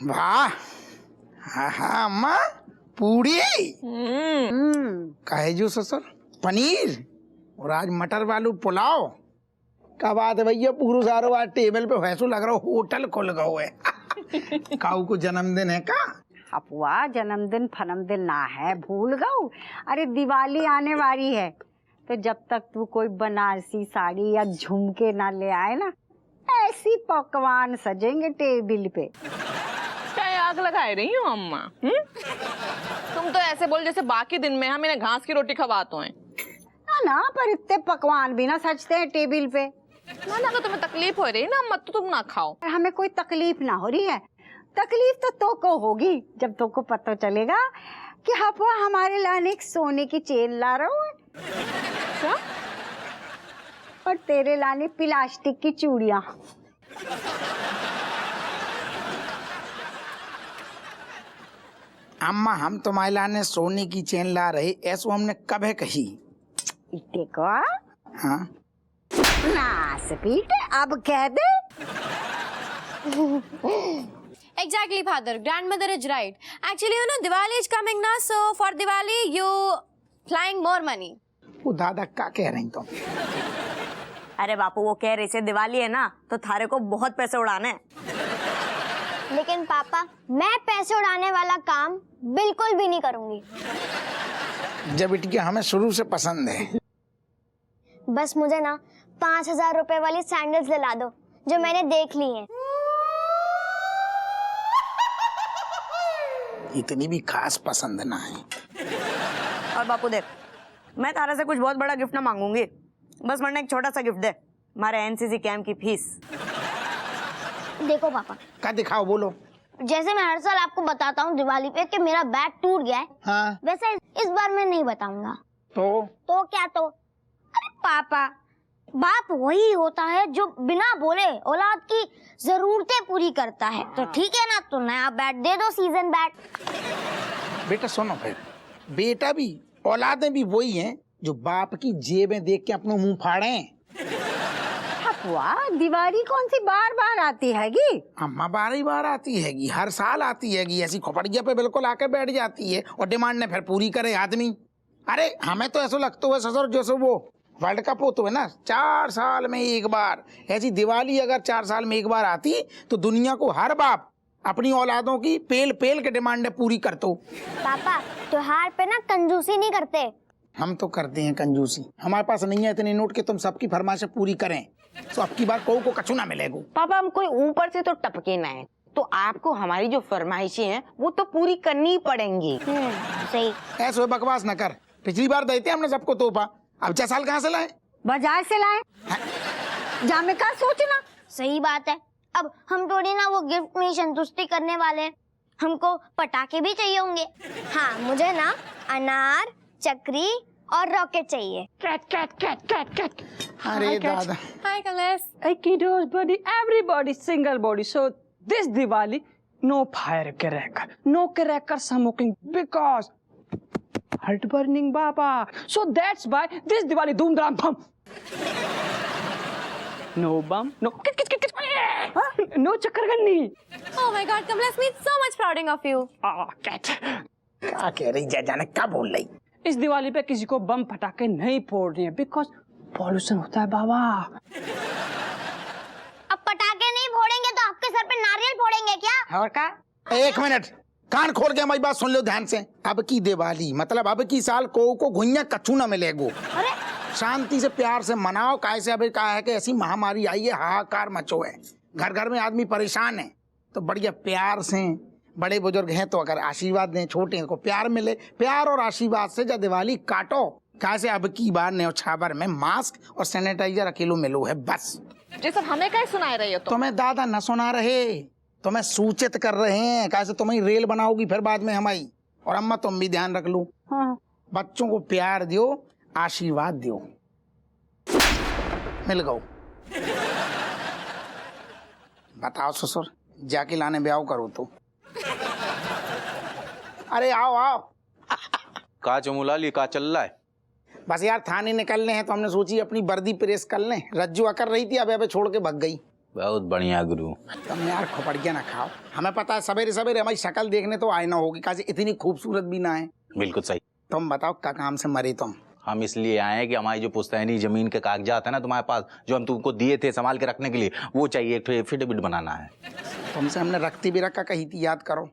वाह, हाँ हाँ अम्मा, पूड़ी कहे जो ससुर, पनीर और आज मटर वालू पुलाव। क्या बात है भैया, पूरा सारो आज टेबल पे वैसो लग रहा होटल खुल गए है। काऊ को जन्मदिन है का? अपुआ जन्मदिन फनमदिन ना है, भूल गऊ। अरे दिवाली आने वाली है, तो जब तक तू कोई बनारसी साड़ी या झुमके ना ले आए ना, ऐसी पकवान सजेंगे टेबल पे। क्या आग लगाए रही हो अम्मा? तुम तो ऐसे बोल जैसे बाकी दिन में हम इन्हें घास की रोटी खवाते हैं ना, पर इतने पकवान भी ना सजते हैं टेबल पे। ना अगर तुम्हें तकलीफ हो रही है ना मत तो तुम ना खाओ। हमें कोई तकलीफ ना हो रही है, तकलीफ तो को होगी जब तो को पता चलेगा कि हपुआ हमारे लाने एक सोने की चेन ला रहा हूँ क्या? और तेरे लाने प्लास्टिक की चूड़ियां। अम्मा हम तुम्हारे लाने सोने की चेन ला रहे, ऐसो हमने कभी कही? देखो हाँ नास पीट, अब कह दे। Exactly, father. Grandmother is right. Actually, you know, Diwali is coming now, so for Diwali, you flying more money. वो दादा क्या कह रही तुम? अरे बापू वो कह रही से दिवाली है ना, तो थारे को बहुत पैसे उड़ाने हैं। लेकिन पापा मैं पैसे उड़ाने वाला काम बिल्कुल भी नहीं करूंगी। जब बिटिया हमें शुरू से पसंद है। बस मुझे ना 5,000 रुपए वाली सैंडल्स दिला दो जो मैंने देख ली हैं। इतनी भी खास पसंद ना है। और बापू देख, मैं तारा से कुछ बहुत बड़ा गिफ्ट ना मांगूंगी, बस वरना एक छोटा सा गिफ्ट दे, हमारे एनसीसी कैंप की फीस। देखो पापा, क्या दिखाओ, बोलो। जैसे मैं हर साल आपको बताता हूँ दिवाली पे कि मेरा बैग टूट गया है, हाँ। वैसे इस बार मैं नहीं बताऊंगा। तो क्या तो? अरे पापा, बाप वही होता है जो बिना बोले औलाद की जरूरतें पूरी करता है। तो ठीक है ना, तो नया बैट दे दो, सीजन बैट। बेटा सुनो फिर, बेटा भी औलादें भी वही हैं जो बाप की जेबें देख के अपना मुंह फाड़े। हपुआ दिवाली कौन सी बार बार आती हैगी? अम्मा 12 बार आती हैगी, हर साल आती हैगी, ऐसी खोपड़िया पे बिल्कुल आके बैठ जाती है और डिमांड ने फिर पूरी करे आदमी। अरे हमें तो ऐसा लगता है ससुर जैसे वो वर्ल्ड कप होता है ना 4 साल में एक बार, ऐसी दिवाली अगर 4 साल में एक बार आती तो दुनिया को हर बाप अपनी औलादों की पेल पेल के डिमांडें पूरी करतो। पापा त्योहार पे ना कंजूसी नहीं करते। हम तो करते हैं कंजूसी, हमारे पास नहीं है इतने नोट कि तुम सबकी फरमाइशें पूरी करें, तो अब की बार को कछु ना मिलेगा। पापा हम कोई ऊपर से तो टपके ना है, तो आपको हमारी जो फरमाइशें हैं वो तो पूरी करनी ही पड़ेंगी। सही। ऐसे बकवास न कर, पिछली बार देते हमने सबको तोहफा, अब 6 साल कहाँ से लाए? बाजार से लाए। जामे का सोचना। सही बात है, अब हम थोड़ी ना वो गिफ्ट में संतुष्टि करने वाले हैं, हमको पटाखे भी चाहिए होंगे। हाँ मुझे ना अनार, चक्री और रॉकेट चाहिए। Cat cat cat cat cat. अरे दादा। Hi, Kailash. Hey kiddos, buddy, everybody single body. So this Diwali, no firecracker, no cracker smoking because heart burning, Baba. So that's why this Diwali doom dram bum. No bum, no no chakarganni. Oh my God, Kailash, me so much proud of you. Ah, cat. क्या कह रही जाने क्या बोल रही? इस दिवाली पे किसी को बम पटाखे नहीं फोड़ने हैं बिकॉज पॉल्यूशन होता है बाबा। अब पटाखे नहीं फोड़ेंगे तो आपके सर पे नारियल फोड़ेंगे क्या? और क्या? 1 मिनट, कान खोल के हमारी बात सुन लो ध्यान से। अब की दिवाली मतलब अब की साल को घुइया कछु ना मिलेगो। अरे शांति से प्यार से मनाओ, काहे से अभी कहा है कि ऐसी महामारी आई है, हाहाकार मचो है, घर घर में आदमी परेशान है, तो बढ़िया प्यार से, बड़े बुजुर्ग हैं तो अगर आशीर्वाद दें, छोटे को प्यार मिले, प्यार और आशीर्वाद से जब दिवाली काटो। कैसे अब की बार न्यौछावर में मास्क और सैनिटाइजर अकेलो मिलो है बस। जी सब हमें क्या सुना रही हो? तुम्हें दादा न सुना रहे, तुम्हें सूचित कर रहे हैं, कैसे तुम्हें रेल बनाओगी फिर बाद में हमारी। और अम्मा तुम भी ध्यान रख लो, बच्चों को प्यार दियो, आशीर्वाद दियो। मिल गओ। बताओ ससुर, जाके लाने ब्याह करो तो। अरे आओ आओ। का चमूलाल ये का चल रहा है? बस यार थाने निकलने हैं तो हमने सोची अपनी वर्दी प्रेस कर लें। रज्जू आकर रही थी, अब छोड़ के भग गई। बहुत बढ़िया गुरु। तुम यार खोपड़िया ना खाओ, हमें पता है सवेरे सवेरे हमारी शक्ल देखने तो आए ना होगी, काजे इतनी खूबसूरत भी ना है। बिल्कुल सही। तुम बताओ क्या काम से मरे तुम? हम इसलिए आए हैं कि हमारी जो पुश्तैनी जमीन के कागजात है ना तुम्हारे पास, जो हम तुमको दिए थे संभाल के रखने के लिए, वो चाहिए। एक एफिडेविट बनाना है। तुमसे हमने रखती भी रखा कही थी, याद करो।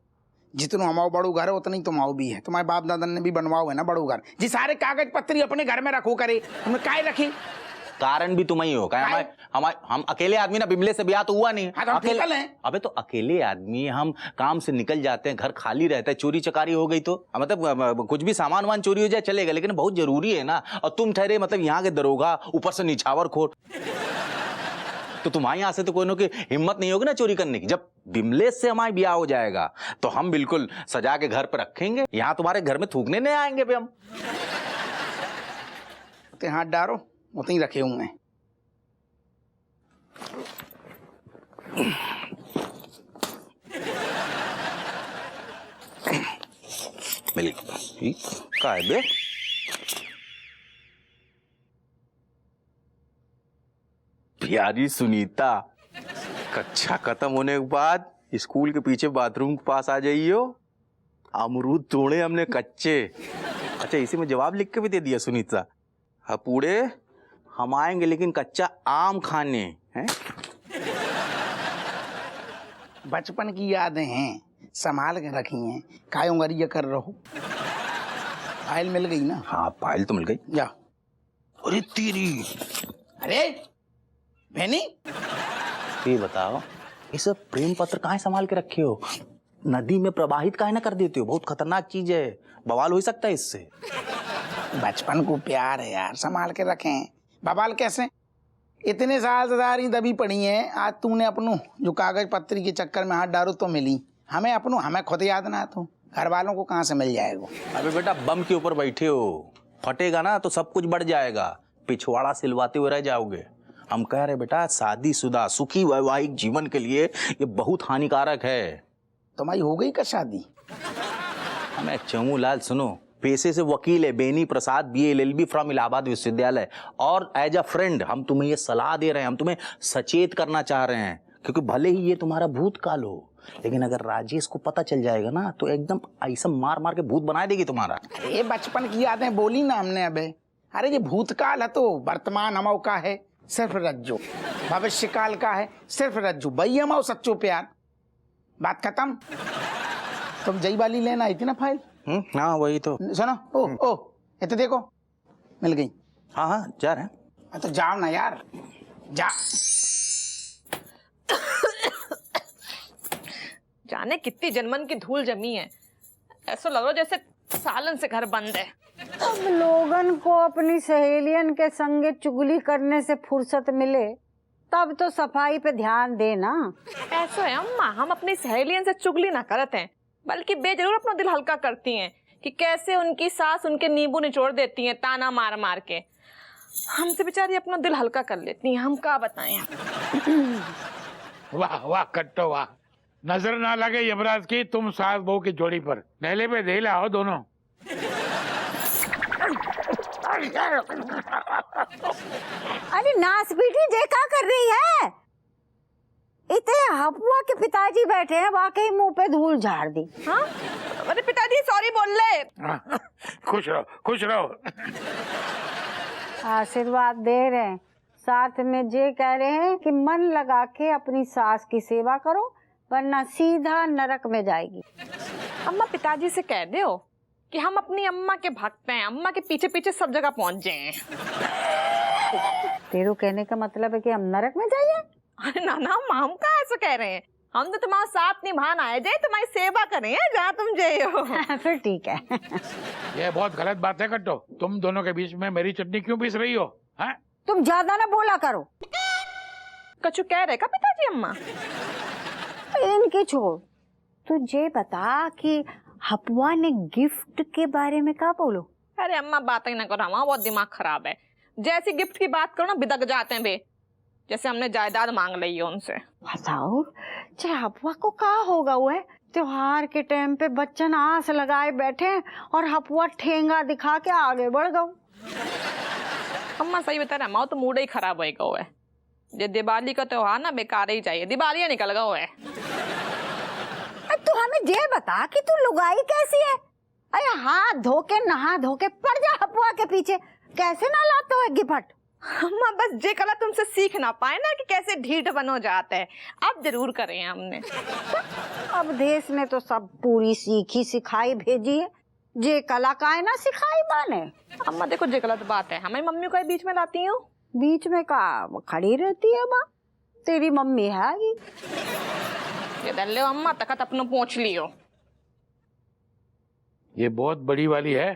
जितना हमारा बड़ू घर है उतना ही तुम्हारा भी है। तुम्हारे बाप दादा ने भी बनवाओ है ना बड़ू घर, जी सारे कागज पत्री अपने घर में रखो करे, तुमने काय रखी? कारण भी तुम ही हो। हम अकेले आदमी ना, बिमले से ब्याह तो हुआ नहीं। हाँ, तो अकेले हैं। अबे तो अकेले आदमी, हम काम से निकल जाते हैं, घर खाली रहता है, चोरी चकारी हो गई तो मतलब कुछ भी सामान वान चोरी हो जाए चलेगा, लेकिन बहुत जरूरी है ना। और तुम ठहरे मतलब यहाँ के दरोगा, ऊपर से निछावर खोर, तो तुम्हारे यहाँ से तो कोई की हिम्मत नहीं होगी ना चोरी करने की। जब बिमले से हमारा ब्याह हो जाएगा तो हम बिल्कुल सजा के घर पर रखेंगे। यहाँ तुम्हारे घर में थूकने नहीं आएंगे भी हम। तो हाथ डारो, उतनी रखे होंगे। मिल का है बे? प्यारी सुनीता, कक्षा खत्म होने के बाद स्कूल के पीछे बाथरूम के पास आ जाइयो। अमरूद तोड़े हमने कच्चे। अच्छा, इसी में जवाब लिख के भी दे दिया सुनीता। हाँ पूरे हम आएंगे लेकिन कच्चा आम खाने हैं। बचपन की यादें हैं, संभाल के रखी हैं। काय उंगरिया कर रहो। फाइल मिल गई ना? हाँ फाइल तो मिल गई। जा। अरे तेरी, अरे बहनी, ये बताओ ये सब प्रेम पत्र काहे संभाल के रखे हो? नदी में प्रवाहित काहे ना कर देते हो? बहुत खतरनाक चीज है, बवाल हो सकता है इससे। बचपन को प्यार है यार, संभाल के रखें। बवाल कैसे? इतने साल से सारी दबी पड़ी हैं, आज तूने अपनों जो कागज पत्री के चक्कर में हाथ डालो तो मिली। हमें खुद याद ना, तो घर वालों को कहाँ से मिल जाएगा? अबे बेटा बम के ऊपर बैठे हो, फटेगा ना तो सब कुछ बढ़ जाएगा, पिछवाड़ा सिलवाते हुए रह जाओगे। हम कह रहे बेटा शादीशुदा सुखी वैवाहिक जीवन के लिए ये बहुत हानिकारक है। तुम्हारी हो गई क्या शादी? हमें चमूलाल सुनो, पेशे से वकील है Beni Prasad, BA LLB from Allahabad विश्वविद्यालय, और एज अ फ्रेंड हम तुम्हें ये सलाह दे रहे हैं, हम तुम्हें सचेत करना चाह रहे हैं, क्योंकि भले ही ये तुम्हारा भूतकाल हो, लेकिन अगर राजेश को पता चल जाएगा ना तो एकदम ऐसा मार मार के भूत बना देगी तुम्हारा। ये बचपन की यादें बोली ना हमने अबे। अरे ये भूतकाल है तो वर्तमान हमाओ का है सिर्फ रज्जो, भविष्य काल का है सिर्फ रज्जो, भाई हमाओ सच्चो प्यार। बात खत्म। तुम जई वाली लेना आई थी ना फाइल? हाँ वही तो। सुनो, ओ ये तो देखो मिल गई। हाँ हाँ जा रहे हैं। तो जाओ ना यार, जा। जाने कितनी जनमन की धूल जमी है, ऐसा लग रहा जैसे सालन से घर बंद है। अब लोगन को अपनी सहेलियन के संगे चुगली करने से फुर्सत मिले तब तो सफाई पे ध्यान देना। ऐसा है अम्मा, हम अपनी सहेलियन से चुगली ना करते हैं, बल्कि बेजरूर अपना दिल हल्का करती हैं कि कैसे उनकी सास उनके नींबू निचोड़ देती हैं ताना मार मार के। हमसे बेचारी अपना दिल हल्का कर लेती हैं, हम क्या बताएं। वाह वाह कट्टो वाह, नजर ना लगे यमराज की तुम सास बहू की जोड़ी पर। नेले पे दे लाओ दोनों। अरे नास बेटी जे क्या कर रही है? इतने हपुआ के पिताजी बैठे हैं, वाकई मुंह पे धूल झाड़ दी। हाँ अरे पिताजी सॉरी बोल ले। खुश रहो खुश रहो। आशीर्वाद दे रहे हैं, साथ में जे कह रहे हैं कि मन लगा के अपनी सास की सेवा करो वरना सीधा नरक में जाएगी। अम्मा पिताजी से कह दो कि हम अपनी अम्मा के भक्त हैं, अम्मा के पीछे पीछे सब जगह पहुंच जाए। तेरे कहने का मतलब है कि हम नरक में जाइए? अरे ना ना अम्मा, हम कहाँ ऐसा कह रहे हैं, हम तो तुम्हारा साथ निभाना है, जाए तुम्हारी सेवा करें जहाँ तुम जाए हो। फिर ठीक है। ये बहुत गलत बात है कट्टो, तुम दोनों के बीच में मेरी चटनी क्यों पीस रही हो? हैं? तुम ज्यादा ना बोला करो। कछु कह रहे का पिताजी? अम्मा इनकी छोड़, तुझे बता कि हपुआ ने गिफ्ट के बारे में क्या बोलो? अरे अम्मा बात ही ना करो, हमारा बहुत दिमाग खराब है। जैसी गिफ्ट की बात करो ना बिदक जाते हैं बे, जैसे हमने जायदाद मांग ली है उनसे। बताओ, चाहे हपुआ को क्या होगा, वो है त्योहार के टाइम पे बच्चन आस लगाए बैठे हैं और हपुआ ठेंगा दिखा के आगे बढ़ गओ। अम्मा सही बता रहा, माँ तो मूड ही खराब हो गया है। ये दिवाली का त्योहार ना बेकार ही चाहिए, दिवाली निकल गया है। तू हमें ये बता कि तू लुगाई कैसी है? अरे हाथ धो के नहा धो के पड़ जा हपुआ के पीछे, कैसे ना लाते हो गिफ्ट? अम्मा बस जे कला तुमसे सीख ना पाए ना कि कैसे ढीठ बनो जाते हैं, अब जरूर करें हमने। अब देश ने तो सब पूरी सीखी सिखाई भेजी है, जे कला का है ना सिखाई बाने। अम्मा देखो जे गलत बात है, हमें मम्मी को बीच में लाती हूँ। बीच में का खड़ी रहती है बा, तेरी मम्मी है ये दल्ले अम्मा तक अपना पहुंच लियो। ये बहुत बड़ी वाली है,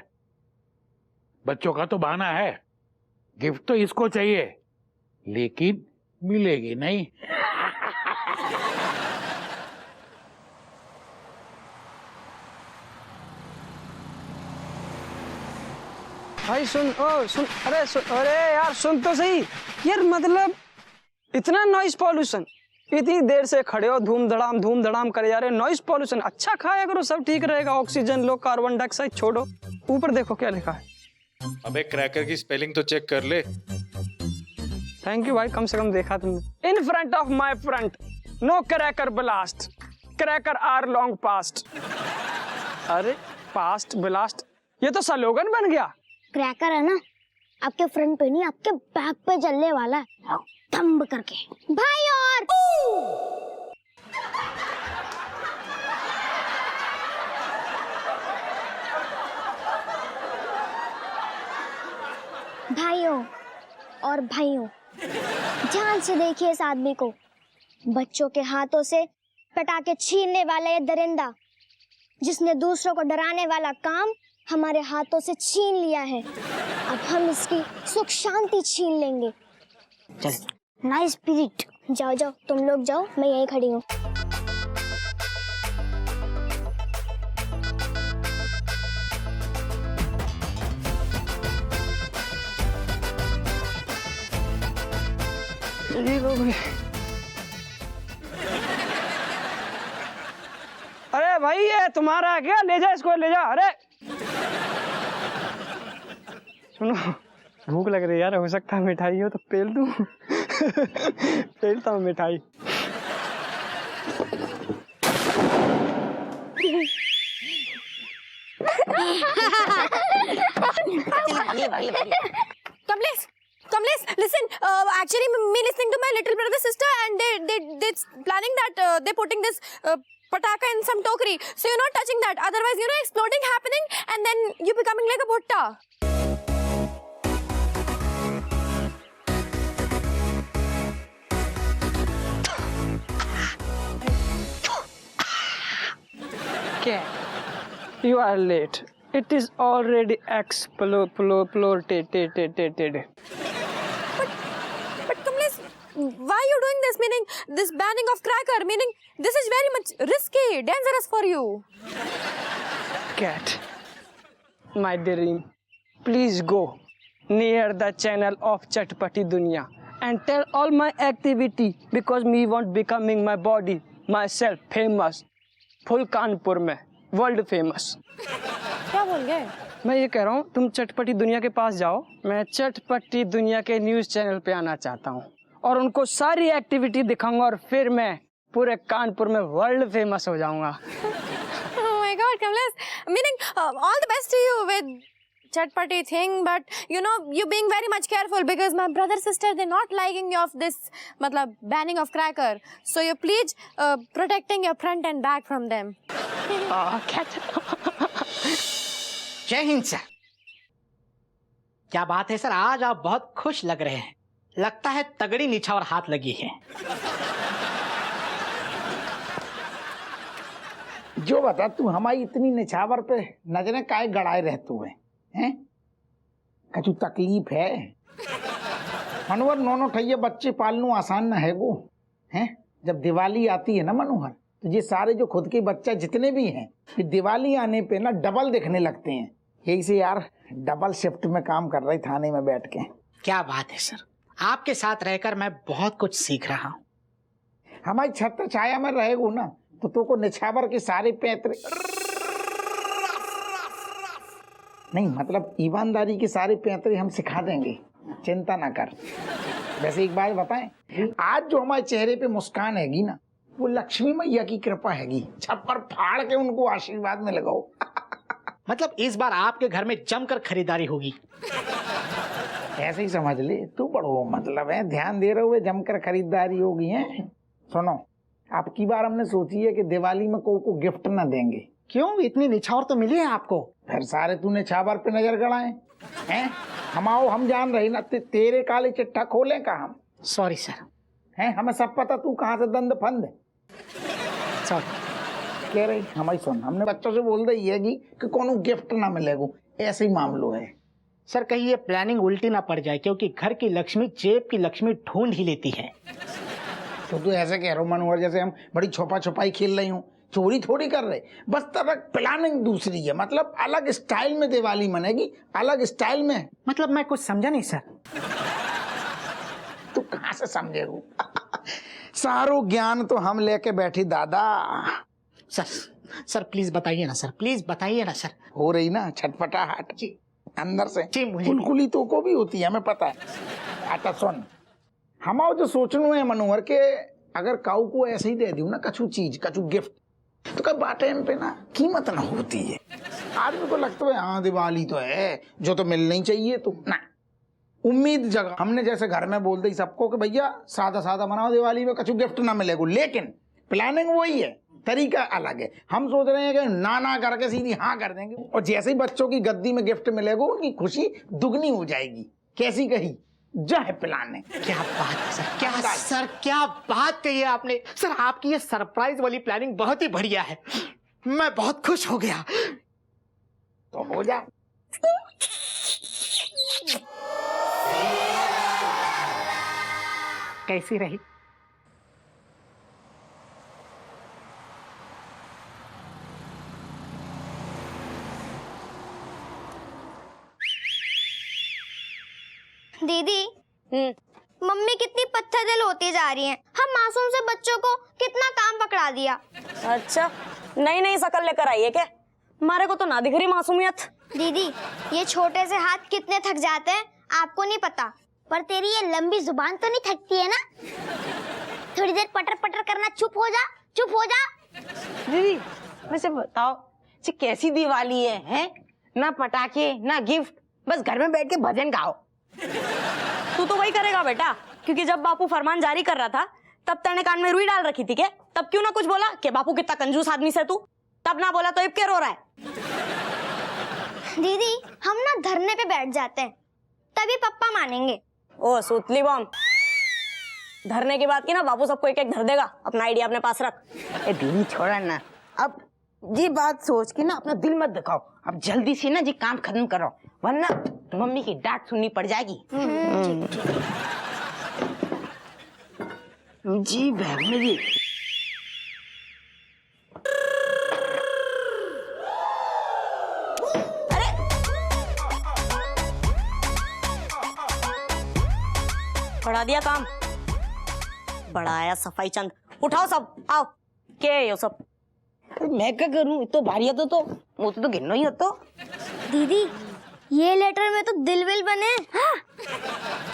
बच्चों का तो बहाना है। गिफ्ट तो इसको चाहिए लेकिन मिलेगी नहीं। भाई सुन, ओ सुन, अरे यार सुन तो सही यार, मतलब इतना नॉइस पॉल्यूशन, इतनी देर से खड़े हो धूम धड़ाम करे जा रहे, नॉइस पॉल्यूशन। अच्छा खाया करो, सब ठीक रहेगा, ऑक्सीजन लो, कार्बन डाइऑक्साइड छोड़ो। ऊपर देखो क्या लिखा है। अबे क्रैकर की स्पेलिंग तो चेक कर ले। थैंक यू भाई, कम से कम देखा तुमने। In front of my front no cracker blast, cracker are long past. अरे पास्ट ब्लास्ट, ये तो स्लोगन बन गया। क्रैकर है ना, आपके फ्रंट पे नहीं आपके बैक पे चलने वाला है, थंब करके। भाई और भाइयों और भाइयों, ध्यान से देखिए इस आदमी को। बच्चों के हाथों से पटाखे छीनने वाला ये दरिंदा, जिसने दूसरों को डराने वाला काम हमारे हाथों से छीन लिया है, अब हम इसकी सुख शांति छीन लेंगे। Nice spirit. जाओ जाओ तुम लोग जाओ, मैं यहीं खड़ी हूँ। अरे भाई ये तुम्हारा है क्या? ले जा इसको, ले जा। अरे सुनो, भूख लग रही है यार, हो सकता है मिठाई हो तो पेल दूं। पेलता हूँ मिठाई। Kamlesh, listen. Actually, me listening to my little brother sister, and they planning that they putting this pataka in some tokri. So you're not touching that. Otherwise, exploding happening, and then you becoming like a bhutta. Okay, you are late. It is already exploded. But Kamlesh, why are you doing this? Meaning this banning of cracker. Meaning this is very much risky, dangerous for you. Cat, my dream, please go near the channel of Chatpati Dunya and tell all my activity, because me want becoming my body, myself famous, full Kanpur में world famous. क्या बोल गए? मैं ये कह रहा हूँ तुम चटपटी दुनिया के पास जाओ, मैं चटपटी दुनिया के न्यूज चैनल पे आना चाहता हूँ और उनको सारी एक्टिविटी दिखाऊंगा और फिर मैं पूरे कानपुर में वर्ल्ड फेमस हो जाऊंगा। Oh my God, Kamlesh. Meaning all the best to you with Chatpati thing, but you being very much careful because my brother sister they're not liking you of this matlab banning of cracker, so you please protecting your front and back from them. जय Hind sir. क्या बात है sir, आज आप बहुत खुश लग रहे हैं, लगता है तगड़ी निछावर हाथ लगी है। जो बता तू हमारी इतनी निछावर पे नजरें काहे गड़ाए रहते हुए हैं? कछु तकलीफ है? मनोहर नौनो ठैये बच्चे पालनू आसान न है वो हैं। जब दिवाली आती है ना मनोहर, तो ये सारे जो खुद के बच्चा जितने भी हैं, ये दिवाली आने पे ना डबल दिखने लगते हैं। यही से यार डबल शिफ्ट में काम कर रही थाने में बैठ के। क्या बात है सर, आपके साथ रहकर मैं बहुत कुछ सीख रहा हूँ। हमारी छत्र छाया में रहेगो ना तो को निछावर के सारे पैतरे नहीं, मतलब ईमानदारी के सारे पैतरे हम सिखा देंगे, चिंता ना कर। वैसे एक बात बताएं, आज जो हमारे चेहरे पे मुस्कान हैगी ना, वो लक्ष्मी मैया की कृपा हैगी। छप्पर फाड़ के उनको आशीर्वाद में लगाओ। मतलब इस बार आपके घर में जमकर खरीदारी होगी। ऐसे ही समझ ले, तू बड़ो मतलब है, ध्यान दे रहे हुए जमकर खरीदारी होगी है। सुनो, अब की बार हमने सोची है कि दिवाली में को गिफ्ट ना देंगे। क्यों? इतनी निछावर तो मिली है आपको। फिर सारे तूने छावर पे नजर गड़ाए हैं। हम आओ, हम जान रहे ना, तेरे काले चिट्ठा खोले का हम। Sorry sir. हैं, हमें सब पता तू कहाँ से दंड फंद है। सॉरी। कह रही हमारी सुन, हमने बच्चों से बोल दी है कि कोनो गिफ्ट ना मिलेगा, ऐसे ही मामलो है। सर कहीं ये प्लानिंग उल्टी ना पड़ जाए, क्योंकि घर की लक्ष्मी जेब की लक्ष्मी ढूंढ ही लेती है। तो तू ऐसे कह रहा हूँ मनोहर, जैसे हम बड़ी छुपा छुपाई खेल रही हूँ। चोरी थोड़ी कर रहे, बस तब प्लानिंग दूसरी है, मतलब अलग स्टाइल में दिवाली मनेगी, अलग स्टाइल में। मतलब मैं कुछ समझा नहीं सर। तू कहाँ से समझेगा? सारो ज्ञान तो हम लेके बैठी दादा। सर प्लीज बताइए ना सर, प्लीज बताइए ना सर। हो रही ना छटपटाहट जी अंदर से। जी, मुझे कुलकुली तो को भी होती है, हमें पता है। आता सुन, हमारा जो सोचना है मनोहर के, अगर काऊ को ऐसे ही दे दूं ना कछु चीज, कछु गिफ्ट, तो कब टाइम पे ना कीमत ना होती है। आदमी को लगता है हाँ दिवाली तो है, जो तो मिलना ही चाहिए, तो ना उम्मीद जगह हमने जैसे घर में बोल दी सबको कि भैया सादा सादा मनाओ दिवाली में, कछु गिफ्ट ना मिलेगा, लेकिन प्लानिंग वही है, तरीका अलग है। हम सोच रहे हैं कि ना करके सीधी हाँ कर देंगे, और जैसे ही बच्चों की गद्दी में गिफ्ट मिलेगा उनकी खुशी दुगनी हो जाएगी। कैसी कही? जय प्लान है। क्या बात है सर, क्या बात कही है आपने। सर आपकी ये सरप्राइज वाली प्लानिंग बहुत ही बढ़िया है, मैं बहुत खुश हो गया। तो हो जा। कैसी रही? दीदी, मम्मी कितनी पत्थर दिल होती जा रही हैं। हम मासूम से बच्चों को कितना काम पकड़ा दिया। अच्छा, नई शकल लेकर आई है क्या? हमारे को तो ना दिख रही मासूमियत। दीदी, ये छोटे से हाथ कितने थक जाते हैं आपको नहीं पता, पर तेरी ये लंबी जुबान तो नहीं थकती है ना? थोड़ी देर पटर पटर करना, चुप हो जा, चुप हो जा। दीदी वैसे बताओ, ये कैसी दिवाली है? ना पटाखे ना गिफ्ट, बस घर में बैठ के भजन गाओ। तू तो वही करेगा बेटा, क्योंकि जब बापू फरमान जारी कर रहा था तब तेने कान में रुई डाल रखी थी क्या? तब क्यों ना कुछ बोला कि बापू कितना कंजूस आदमी से तू? तब ना बोला तो अब क्या रो रहा है? दीदी, हम ना धरने पे बैठ जाते हैं, तभी पप्पा मानेंगे। ओ सुतली बम, धरने की बात की ना, बापू सबको एक एक धर देगा। अपना आइडिया अपने पास रख। ए दीदी छोड़ा ना, अब जी बात सोच के ना अपना दिल मत दिखाओ। अब जल्दी से ना जी काम खत्म करो, वरना मम्मी की डांट सुननी पड़ जाएगी। जी बहन जी। बढ़ा दिया काम, बढ़ाया सफाई चंद। उठाओ सब, आओ। क्या है ये सब? मैं क्या करूं, तो भारी तो वो तो गिनो ही हो तो। दीदी, ये लेटर में तो दिल विल बने। हाँ,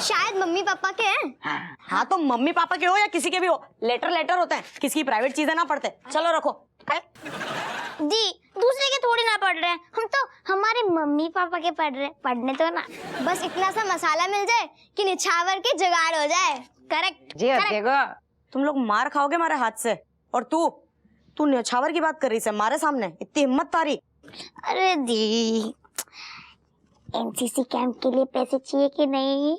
शायद मम्मी पापा के हैं। हाँ तो मम्मी पापा के हो या किसी के भी हो, लेटर होते हैं, किसी की प्राइवेट चीजें ना पढ़ते। चलो रखो। जी, दूसरे के थोड़ी ना पढ़ रहे हैं, हम तो हमारे मम्मी पापा के पढ़ रहे हैं। पढ़ने तो ना, बस इतना सा मसाला मिल जाए कि निछावर की जुगाड़ हो जाए। करेक्ट जी देखो, तुम लोग मार खाओगे हमारे हाथ से। और तू निछावर की बात कर रही है हमारे सामने, इतनी हिम्मत तारी? अरे दी, एनसीसी कैंप के लिए पैसे चाहिए कि नहीं?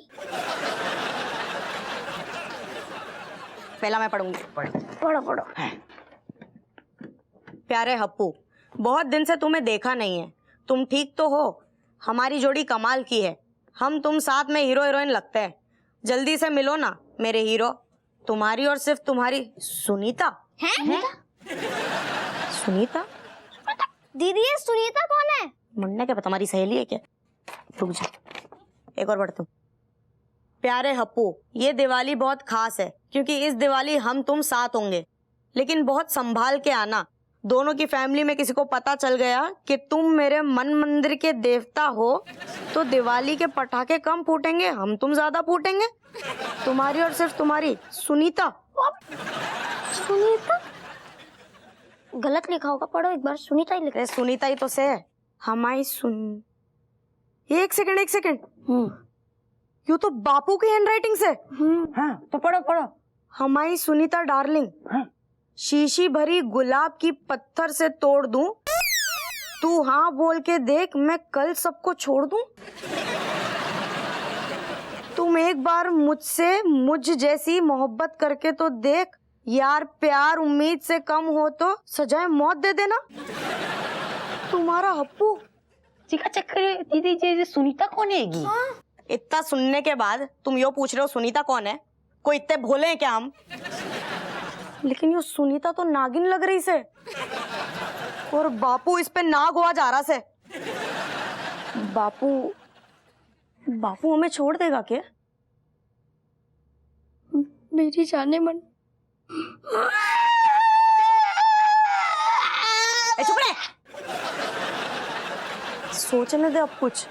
पहला मैं पढ़ूंगी। पढ़ो। प्यारे हप्पू, बहुत दिन से तुम्हें देखा नहीं है, तुम ठीक तो हो? हमारी जोड़ी कमाल की है, हम तुम साथ में हीरो हीरोइन लगते हैं। जल्दी से मिलो ना मेरे हीरो। तुम्हारी और सिर्फ तुम्हारी सुनीता। हैं? सुनीता? दीदी, ये सुनीता कौन है? मुन्ने क्या पता, हमारी सहेली है क्या? रुक जा, एक और पढ़ता हूँ। प्यारे हप्पू, ये दिवाली बहुत खास है क्योंकि इस दिवाली हम तुम साथ होंगे। लेकिन बहुत संभाल के आना। दोनों की फैमिली में किसी को पता चल गया कि तुम मेरे मन मंदिर के देवता हो तो दिवाली के पटाखे कम फूटेंगे, हम तुम ज्यादा फूटेंगे। तुम्हारी और सिर्फ तुम्हारी सुनीता। सुनीता गलत लिखा होगा, पढ़ो एक बार। सुनीता ही लिख अरे सुनीता ही तो से है। हमारी सुन, एक सेकंड। यू तो बापू की हैंडराइटिंग से। हाँ तो पढ़ो पढ़ो। हमारी सुनीता डार्लिंग, शीशी भरी गुलाब की पत्थर से तोड़ दूं, तू हाँ बोल के देख, मैं कल सबको छोड़ दूं। तुम एक बार मुझसे मुझ जैसी मोहब्बत करके तो देख यार, प्यार उम्मीद से कम हो तो सजाए मौत दे देना। तुम्हारा हप्पू। जी का चक्कर है दीदी जी, सुनीता कौन हैगी? इतना सुनने के बाद तुम यो पूछ रहे हो सुनीता कौन है? कोई इतने भोले हैं क्या हम? लेकिन यो सुनीता तो नागिन लग रही से, और बापू इस पे नाग हुआ जा रहा से। बापू हमें छोड़ देगा क्या? मेरी जाने मन। चुप रहे, सोचने दे अब कुछ।